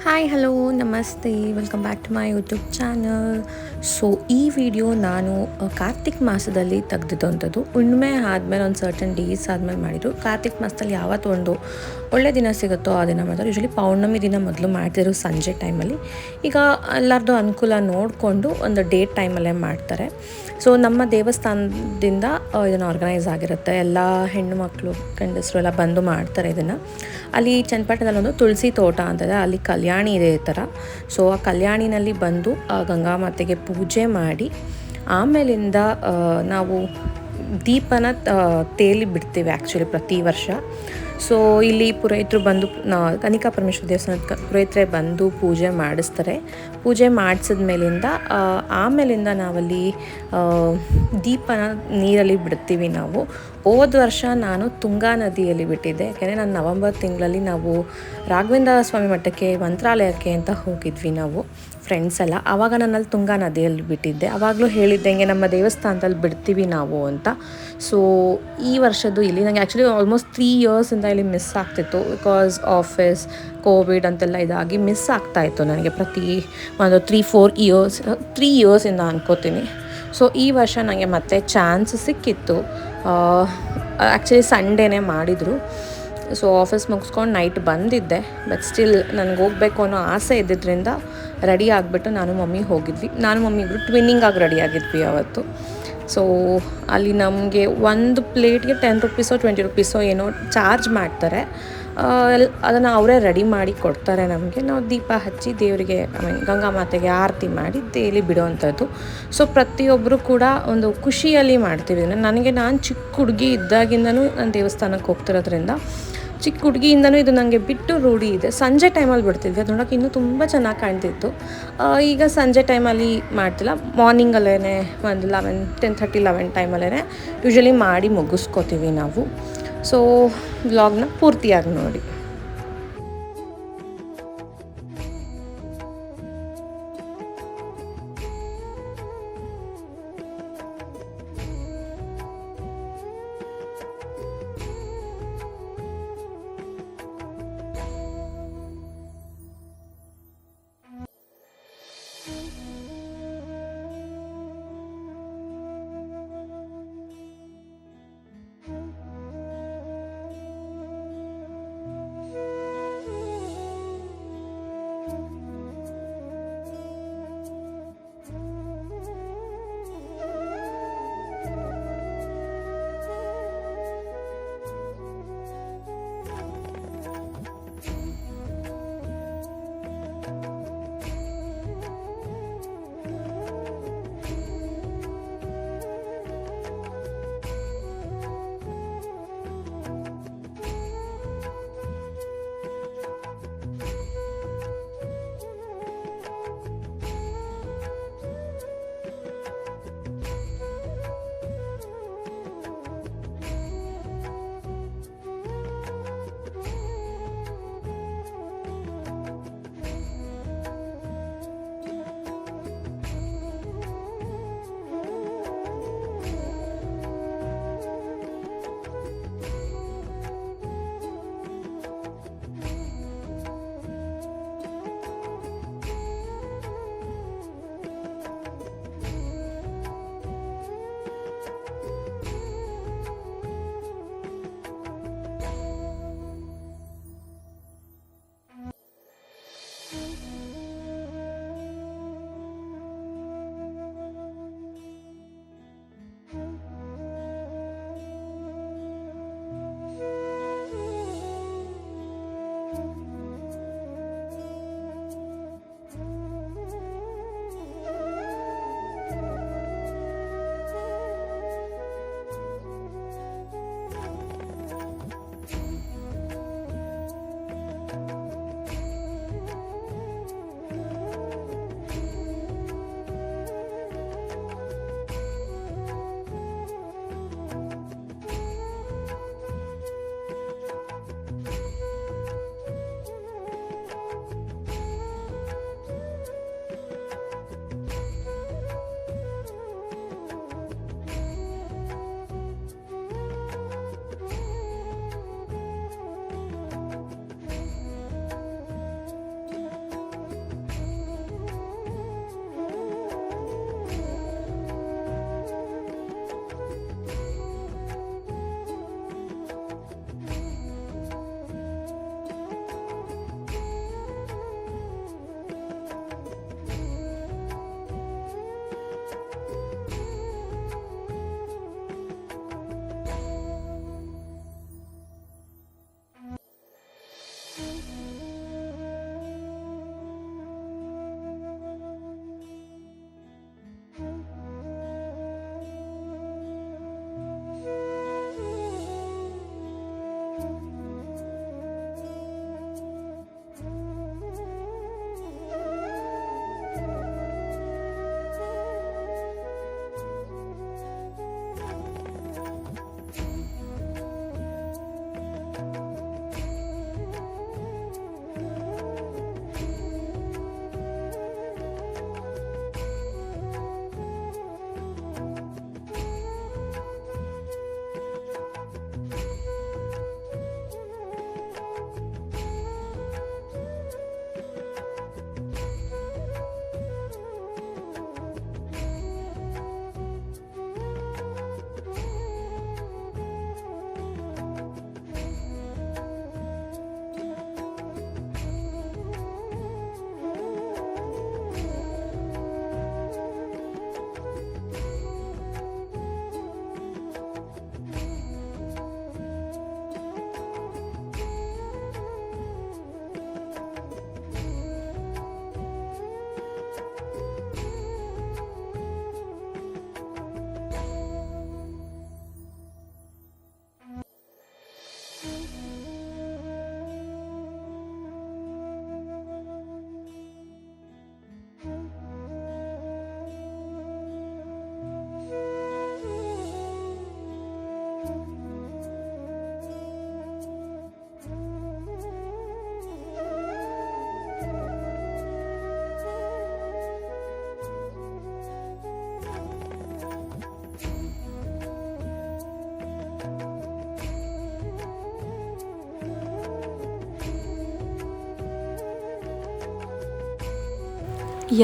Hi hello ನಮಸ್ತೆ welcome back to my YouTube channel. So ಈ video ನಾನು ಕಾರ್ತಿಕ್ ಮಾಸದಲ್ಲಿ ತೆಗೆದಿದ್ದಂಥದ್ದು. ಹುಣ್ಣಿಮೆ ಆದಮೇಲೆ ಒಂದು ಸರ್ಟನ್ ಡೇಸ್ ಆದಮೇಲೆ ಮಾಡಿದ್ರು. ಕಾರ್ತಿಕ್ ಮಾಸದಲ್ಲಿ ಯಾವತ್ತು ಒಂದು ಒಳ್ಳೆ ದಿನ ಸಿಗುತ್ತೋ ಆ ದಿನ ಮಾಡ್ತಾರೆ. ಯೂಶ್ವಲಿ ಪೌರ್ಣಮಿ ದಿನ ಮೊದಲು ಮಾಡ್ತಿದ್ರು ಸಂಜೆ ಟೈಮಲ್ಲಿ. ಈಗ ಎಲ್ಲರದ್ದು ಅನುಕೂಲ ನೋಡಿಕೊಂಡು ಒಂದು ಡೇಟ್ ಟೈಮಲ್ಲೇ ಮಾಡ್ತಾರೆ. ಸೊ ನಮ್ಮ ದೇವಸ್ಥಾನದಿಂದ ಇದನ್ನು ಆರ್ಗನೈಸ್ ಆಗಿರುತ್ತೆ. ಎಲ್ಲ ಹೆಣ್ಣು ಮಕ್ಕಳು ಗಂಡಸರು ಎಲ್ಲ ಬಂದು ಮಾಡ್ತಾರೆ ಇದನ್ನು. ಅಲ್ಲಿ ಚನ್ನಪಟ್ಟಣದಲ್ಲಿ ಒಂದು ತುಳಸಿ ತೋಟ ಅಂತಿದೆ, ಅಲ್ಲಿ ಕಲ್ಯಾಣಿ ಇದೆ ಈ ಥರ. ಸೊ ಆ ಕಲ್ಯಾಣಿನಲ್ಲಿ ಬಂದು ಗಂಗಾಮಾತೆಗೆ ಪೂಜೆ ಮಾಡಿ ಆಮೇಲಿಂದ ನಾವು ದೀಪನ ತೇಲಿ ಬಿಡ್ತೀವಿ ಆ್ಯಕ್ಚುಲಿ ಪ್ರತಿ ವರ್ಷ. ಸೊ ಇಲ್ಲಿ ಪುರೋಹಿತರು ಬಂದು ಕನಿಕಾ ಪರಮೇಶ್ವರ ದೇವಸ್ಥಾನದ ಪುರೋಹಿತರೆ ಬಂದು ಪೂಜೆ ಮಾಡಿಸ್ತಾರೆ. ಪೂಜೆ ಮಾಡಿಸಿದ ಮೇಲಿಂದ ಆಮೇಲಿಂದ ನಾವಲ್ಲಿ ದೀಪನ ನೀರಲ್ಲಿ ಬಿಡ್ತೀವಿ ನಾವು. ಹೋದ ವರ್ಷ ನಾನು ತುಂಗಾ ನದಿಯಲ್ಲಿ ಬಿಟ್ಟಿದ್ದೆ, ಯಾಕೆಂದರೆ ನಾನು ನವಂಬರ್ ತಿಂಗಳಲ್ಲಿ ನಾವು ರಾಘವೇಂದ್ರ ಸ್ವಾಮಿ ಮಠಕ್ಕೆ ಮಂತ್ರಾಲಯಕ್ಕೆ ಅಂತ ಹೋಗಿದ್ವಿ ನಾವು ಫ್ರೆಂಡ್ಸ್ ಎಲ್ಲ. ಆವಾಗ ನಾನಲ್ಲಿ ತುಂಗಾ ನದಿಯಲ್ಲಿ ಬಿಟ್ಟಿದ್ದೆ. ಆವಾಗಲೂ ಹೇಳಿದ್ದೆ ಹಿಂಗೆ ನಮ್ಮ ದೇವಸ್ಥಾನದಲ್ಲಿ ಬಿಡ್ತೀವಿ ನಾವು ಅಂತ. ಸೊ ಈ ವರ್ಷದ್ದು ಇಲ್ಲಿ ನನಗೆ ಆ್ಯಕ್ಚುಲಿ ಆಲ್ಮೋಸ್ಟ್ 3 ಇಯರ್ಸಿಂದ ಇಲ್ಲಿ ಮಿಸ್ ಆಗ್ತಿತ್ತು. ಬಿಕಾಸ್ ಆಫೀಸ್ ಕೋವಿಡ್ ಅಂತೆಲ್ಲ ಇದಾಗಿ ಮಿಸ್ ಆಗ್ತಾಯಿತ್ತು ನನಗೆ ಪ್ರತಿ ಒಂದು 3 ಇಯರ್ಸಿಂದ ಅನ್ಕೋತೀನಿ. ಸೊ ಈ ವರ್ಷ ನನಗೆ ಮತ್ತೆ ಚಾನ್ಸ್ ಸಿಕ್ಕಿತ್ತು. ಆ್ಯಕ್ಚುಲಿ ಸಂಡೇನೇ ಮಾಡಿದರು. ಸೊ ಆಫೀಸ್ ಮುಗಿಸ್ಕೊಂಡು ನೈಟ್ ಬಂದಿದ್ದೆ. ಬಟ್ ಸ್ಟಿಲ್ ನನಗೆ ಹೋಗಬೇಕು ಅನ್ನೋ ಆಸೆ ಇದ್ದಿದ್ದರಿಂದ ರೆಡಿ ಆಗಿಬಿಟ್ಟು ನಾನು ಮಮ್ಮಿ ಹೋಗಿದ್ವಿ. ನಾನು ಮಮ್ಮಿ ಇಬ್ಬರು ಟ್ವಿನ್ನಿಂಗಾಗಿ ರೆಡಿ ಆಗಿದ್ವಿ ಅವತ್ತು. ಸೊ ಅಲ್ಲಿ ನಮಗೆ ಒಂದು ಪ್ಲೇಟ್ಗೆ 10 ರುಪೀಸೋ 20 ರುಪೀಸೋ ಏನೋ ಚಾರ್ಜ್ ಮಾಡ್ತಾರೆ. ಅದನ್ನು ಅವರೇ ರೆಡಿ ಮಾಡಿ ಕೊಡ್ತಾರೆ ನಮಗೆ. ನಾವು ದೀಪ ಹಚ್ಚಿ ದೇವರಿಗೆ ಗಂಗಾಮಾತೆಗೆ ಆರತಿ ಮಾಡಿ ಡೈಲಿ ಬಿಡೋವಂಥದ್ದು. ಸೊ ಪ್ರತಿಯೊಬ್ಬರು ಕೂಡ ಒಂದು ಖುಷಿಯಲ್ಲಿ ಮಾಡ್ತೀವಿ ಇದನ್ನು. ನಾನು ಚಿಕ್ಕ ಹುಡುಗಿ ಇದ್ದಾಗಿಂದನೂ ನಾನು ದೇವಸ್ಥಾನಕ್ಕೆ ಹೋಗ್ತಿರೋದ್ರಿಂದ ಚಿಕ್ಕ ಹುಡುಗಿಯಿಂದನೂ ಇದು ನನಗೆ ಬಿಟ್ಟು ರೂಢಿ ಇದೆ. ಸಂಜೆ ಟೈಮಲ್ಲಿ ಬಿಡ್ತಿದ್ವಿ, ಅದು ನೋಡೋಕೆ ಇನ್ನೂ ತುಂಬ ಚೆನ್ನಾಗಿ ಕಾಣ್ತಿತ್ತು. ಈಗ ಸಂಜೆ ಟೈಮಲ್ಲಿ ಮಾಡ್ತಿಲ್ಲ, ಮಾರ್ನಿಂಗಲ್ಲೇ ಒಂದು 10:30-11 ಟೈಮಲ್ಲೇ ಯೂಶ್ವಲಿ ಮಾಡಿ ಮುಗಿಸ್ಕೋತೀವಿ ನಾವು. ಸೊ ವ್ಲಾಗ್ನ ಪೂರ್ತಿಯಾಗಿ ನೋಡಿ.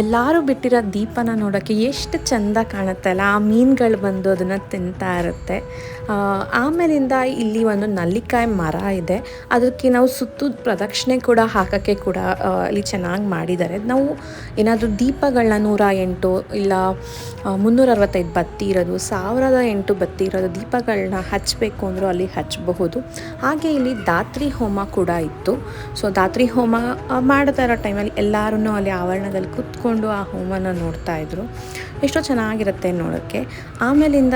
ಎಲ್ಲರೂ ಬಿಟ್ಟಿರೋ ದೀಪನ ನೋಡೋಕ್ಕೆ ಎಷ್ಟು ಚೆಂದ ಕಾಣುತ್ತೆ ಅಲ್ಲ, ಆ ಮೀನುಗಳು ಬಂದು ಅದನ್ನು ತಿಂತಾ ಇರುತ್ತೆ. ಆಮೇಲಿಂದ ಇಲ್ಲಿ ಒಂದು ನಲ್ಲಿಕಾಯಿ ಮರ ಇದೆ, ಅದಕ್ಕೆ ನಾವು ಸುತ್ತು ಪ್ರದಕ್ಷಿಣೆ ಕೂಡ ಹಾಕೋಕ್ಕೆ ಕೂಡ ಇಲ್ಲಿ ಚೆನ್ನಾಗಿ ಮಾಡಿದ್ದಾರೆ. ನಾವು ಏನಾದರೂ ದೀಪಗಳನ್ನ 108 ಇಲ್ಲ 365 ಬತ್ತಿ ಇರೋದು, 1008 ಬತ್ತಿ ಇರೋದು ದೀಪಗಳನ್ನ ಹಚ್ಚಬೇಕು ಅಂದರೂ ಅಲ್ಲಿ ಹಚ್ಚಬಹುದು. ಹಾಗೆ ಇಲ್ಲಿ ಧಾತ್ರಿ ಹೋಮ ಕೂಡ ಇತ್ತು. ಸೊ ಧಾತ್ರಿ ಹೋಮ ಮಾಡ್ತಾ ಇರೋ ಟೈಮಲ್ಲಿ ಎಲ್ಲರೂ ಅಲ್ಲಿ ಆವರಣದಲ್ಲಿ ಕೂತ್ಕೊಂಡು ಆ ಹೋಮನ ನೋಡ್ತಾ ಇದ್ರು. ಎಷ್ಟೋ ಚೆನ್ನಾಗಿರುತ್ತೆ ನೋಡೋಕ್ಕೆ. ಆಮೇಲಿಂದ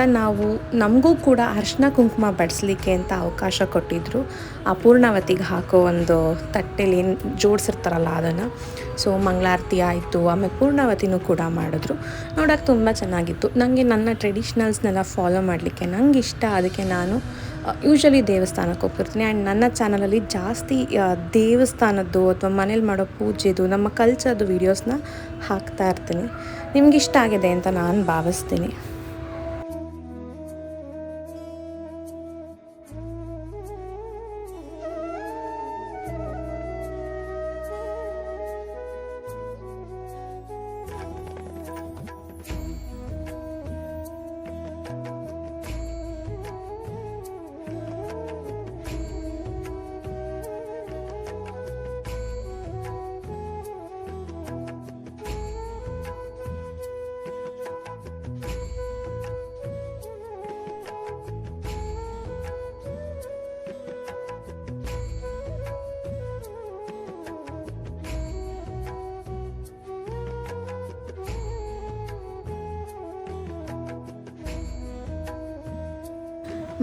ನಮಗೂ ಕೂಡ ಅರಿಶಿನ ಕುಂಕುಮ ಬಡಿಸ್ಲಿಕ್ಕೆ ಅಂತ ಅವಕಾಶ ಕೊಟ್ಟಿದ್ದರು. ಆ ಪೂರ್ಣಾವತಿಗೆ ಹಾಕೋ ಒಂದು ತಟ್ಟೆಲಿ ಏನು ಜೋಡಿಸಿರ್ತಾರಲ್ಲ ಅದನ್ನು. ಸೊ ಮಂಗಳಾರತಿ ಆಯಿತು, ಆಮೇಲೆ ಪೂರ್ಣಾವತಿನೂ ಕೂಡ ಮಾಡಿದ್ರು. ನೋಡೋಕ್ಕೆ ತುಂಬ ಚೆನ್ನಾಗಿತ್ತು. ನನಗೆ ನನ್ನ ಟ್ರೆಡಿಷ್ನಲ್ಸ್ನೆಲ್ಲ ಫಾಲೋ ಮಾಡಲಿಕ್ಕೆ ನಂಗೆ ಇಷ್ಟ. ಅದಕ್ಕೆ ನಾನು ಯೂಶ್ವಲಿ ದೇವಸ್ಥಾನಕ್ಕೆ ಹೋಗ್ತಿರ್ತೀನಿ. ಆ್ಯಂಡ್ ನನ್ನ ಚಾನಲಲ್ಲಿ ಜಾಸ್ತಿ ದೇವಸ್ಥಾನದ್ದು ಅಥವಾ ಮನೇಲಿ ಮಾಡೋ ಪೂಜೆದು, ನಮ್ಮ ಕಲ್ಚರ್ದು ವೀಡಿಯೋಸ್ನ ಹಾಕ್ತಾ ಇರ್ತೀನಿ. ನಿಮಗಿಷ್ಟ ಆಗಿದೆ ಅಂತ ನಾನು ಭಾವಿಸ್ತೀನಿ.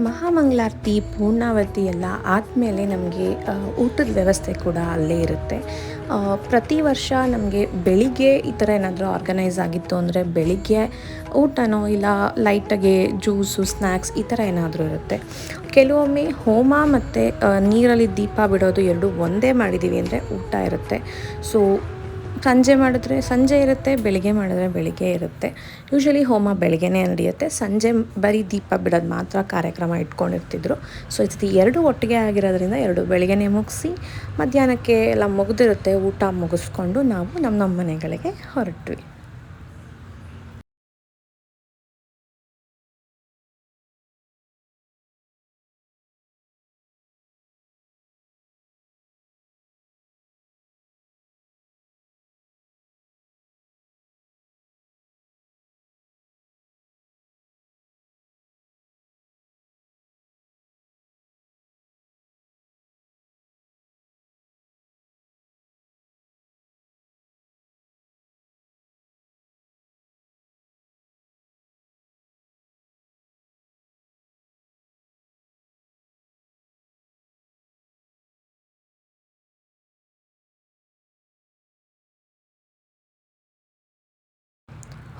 ಮಹಾಮಂಗಳಾರತಿ, ಪೂರ್ಣಾವತಿ ಎಲ್ಲ ಆದಮೇಲೆ ನಮಗೆ ಊಟದ ವ್ಯವಸ್ಥೆ ಕೂಡ ಅಲ್ಲೇ ಇರುತ್ತೆ. ಪ್ರತಿ ವರ್ಷ ನಮಗೆ ಬೆಳಿಗ್ಗೆ ಈ ಥರ ಏನಾದರೂ ಆರ್ಗನೈಸ್ ಆಗಿತ್ತು ಅಂದರೆ ಬೆಳಿಗ್ಗೆ ಊಟನೋ ಇಲ್ಲ ಲೈಟಾಗಿ ಜ್ಯೂಸು, ಸ್ನ್ಯಾಕ್ಸ್ ಈ ಥರ ಏನಾದರೂ ಇರುತ್ತೆ. ಕೆಲವೊಮ್ಮೆ ಹೋಮ ಮತ್ತು ನೀರಲ್ಲಿ ದೀಪ ಬಿಡೋದು ಎರಡೂ ಒಂದೇ ಮಾಡಿದ್ದೀವಿ ಅಂದರೆ ಊಟ ಇರುತ್ತೆ. ಸೊ ಸಂಜೆ ಮಾಡಿದ್ರೆ ಸಂಜೆ ಇರುತ್ತೆ, ಬೆಳಿಗ್ಗೆ ಮಾಡಿದ್ರೆ ಬೆಳಿಗ್ಗೆ ಇರುತ್ತೆ. ಯೂಶ್ವಲಿ ಹೋಮ ಬೆಳಿಗ್ಗೆನೇ ನಡೆಯುತ್ತೆ, ಸಂಜೆ ಬರೀ ದೀಪ ಬಿಡೋದು ಮಾತ್ರ ಕಾರ್ಯಕ್ರಮ ಇಟ್ಕೊಂಡಿರ್ತಿದ್ರು. ಸೊ ಇದು ಎರಡು ಒಟ್ಟಿಗೆ ಆಗಿರೋದ್ರಿಂದ ಎರಡು ಬೆಳಿಗ್ಗೆನೇ ಮುಗಿಸಿ ಮಧ್ಯಾಹ್ನಕ್ಕೆ ಎಲ್ಲ ಮುಗಿದಿರುತ್ತೆ. ಊಟ ಮುಗಿಸ್ಕೊಂಡು ನಾವು ನಮ್ಮ ಮನೆಗಳಿಗೆ ಹೊರಟ್ವಿ.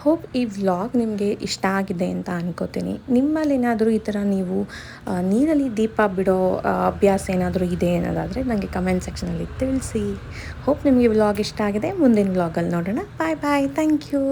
ಹೋಪ್ ಈ ವ್ಲಾಗ್ ನಿಮಗೆ ಇಷ್ಟ ಆಗಿದೆ ಅಂತ ಅನ್ಕೋತೀನಿ. ನಿಮ್ಮಲ್ಲೇನಾದರೂ ಈ ಥರ ನೀವು ನೀರಲ್ಲಿ ದೀಪ ಬಿಡೋ ಅಭ್ಯಾಸ ಏನಾದರೂ ಇದೆ ಅನ್ನೋದಾದರೆ ನನಗೆ ಕಮೆಂಟ್ ಸೆಕ್ಷನಲ್ಲಿ ತಿಳಿಸಿ. ಹೋಪ್ ನಿಮಗೆ ವ್ಲಾಗ್ ಇಷ್ಟ ಆಗಿದೆ. ಮುಂದಿನ ವ್ಲಾಗಲ್ಲಿ ನೋಡೋಣ. Bye bye. Thank you.